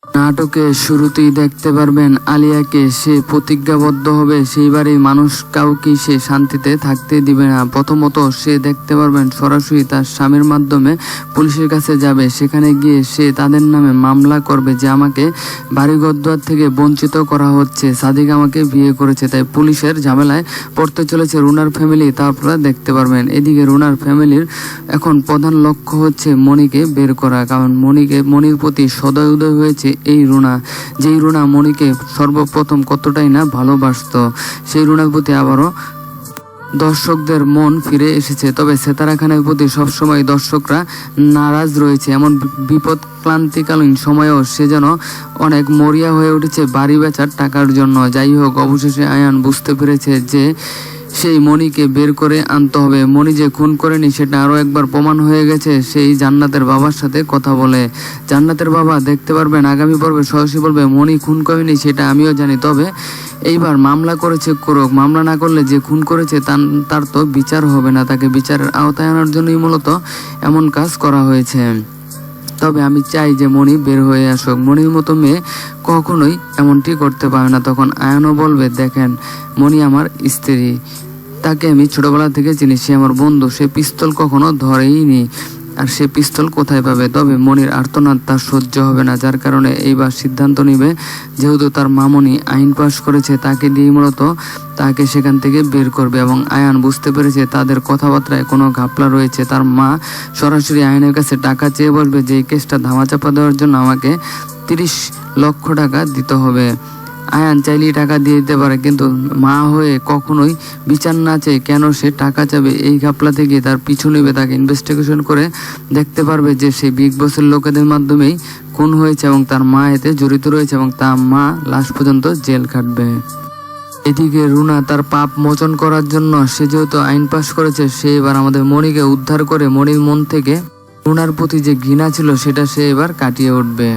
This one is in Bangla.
নাটকে শুরুতেই দেখতে পারবেন আলিয়াকে, সে প্রতিজ্ঞাবদ্ধ হবে সেই বাড়ির মানুষ কাউকে সে শান্তিতে থাকতে দিবে না। প্রথমত সে দেখতে পারবেন সরাসরি তার স্বামীর মাধ্যমে পুলিশের কাছে যাবে, সেখানে গিয়ে সে তাদের নামে মামলা করবে যে আমাকে বাড়িঘর থেকে বঞ্চিত করা হচ্ছে, সাদিক আমাকে বিয়ে করেছে, তাই পুলিশের ঝামেলায় পড়তে চলেছে রুনার ফ্যামিলি। তারপরে দেখতে পারবেন এদিকে রুনার ফ্যামিলির এখন প্রধান লক্ষ্য হচ্ছে মনিকে বের করা, কারণ মনির প্রতি সদয় উদয় হয়েছে এই রুনা, যেই রুনা মনিকে সর্বপ্রথম কতটাই না ভালোবাসতো। সেই রুনার প্রতি আবারও দর্শকদের মন ফিরে এসেছে। তবে সেতারা খানের প্রতি সবসময় দর্শকরা নারাজ রয়েছে। এমন বিপদ ক্লান্তিকালীন সময়েও সে যেন অনেক মরিয়া হয়ে উঠেছে বাড়ি বেচার টাকার জন্য। যাই হোক, অবশেষে আয়ান বুঝতে পেরেছে যে সেই মনিকে বের করে আনতে হবে। মনি যে খুন করেনি সেটা আরও একবার প্রমাণ হয়ে গেছে সেই জান্নাতের বাবার সাথে কথা বলে। জান্নাতের বাবা দেখতে পারবেন আগামী পর্বে সরাসরি বলবে মনি খুন করেনি, সেটা আমিও জানি, তবে এইবার মামলা করেছে করুক, মামলা না করলে যে খুন করেছে তার তো বিচার হবে না, তাকে বিচারের আওতায় আনার জন্যই মূলত এমন কাজ করা হয়েছে। তবে আমি চাই যে মনি বের হয়ে আসুক। মনির মতো মেয়ে কখনোই এমনটি করতে পারে না। তখন আয়ানও বলবে দেখেন মনি আমার স্ত্রী, তাকে আমি ছোটবেলা থেকে চিনি, সে আমার বন্ধু, সে পিস্তল কখনো ধরেইনি, আর সে পিস্তল কোথায় পাবে। তবে মনির আর্তনাদ তার সহ্য হবে না, যার কারণে এইবার সিদ্ধান্ত নিবে যেহেতু তার মামনি আইন পাশ করেছে তাকে দিয়ে মূলত তাকে সেখান থেকে বের করবে। এবং আয়ান বুঝতে পেরেছে তাদের কথাবার্তায় কোনো ঘাপলা রয়েছে। তার মা সরাসরি আয়নের কাছে টাকা চেয়ে বলবে যে এই কেসটা ধামাচাপা দেওয়ার জন্য আমাকে 30 লক্ষ টাকা দিতে হবে। আয়ান চাইলেই টাকা দিয়ে দিতে পারে, কিন্তু মা হয়ে কখনোই বিচার না চেয়ে কেন সে টাকা চাবে, এই ঘাপলা থেকে তার পিছু নেবে। তাকে ইনভেস্টিগেশন করে দেখতে পারবে যে সেই বিগ বসের লোকেদের মাধ্যমেই খুন হয়েছে এবং তার মা এতে জড়িত রয়েছে এবং তার মা লাস্ট পর্যন্ত জেল খাটবে। এদিকে রুনা তার পাপ মোচন করার জন্য সে যেহেতু আইন পাশ করেছে, সে এবার আমাদের মনিকে উদ্ধার করে মনির মন থেকে রুনার প্রতি যে ঘৃণা ছিল সেটা সে এবার কাটিয়ে উঠবে।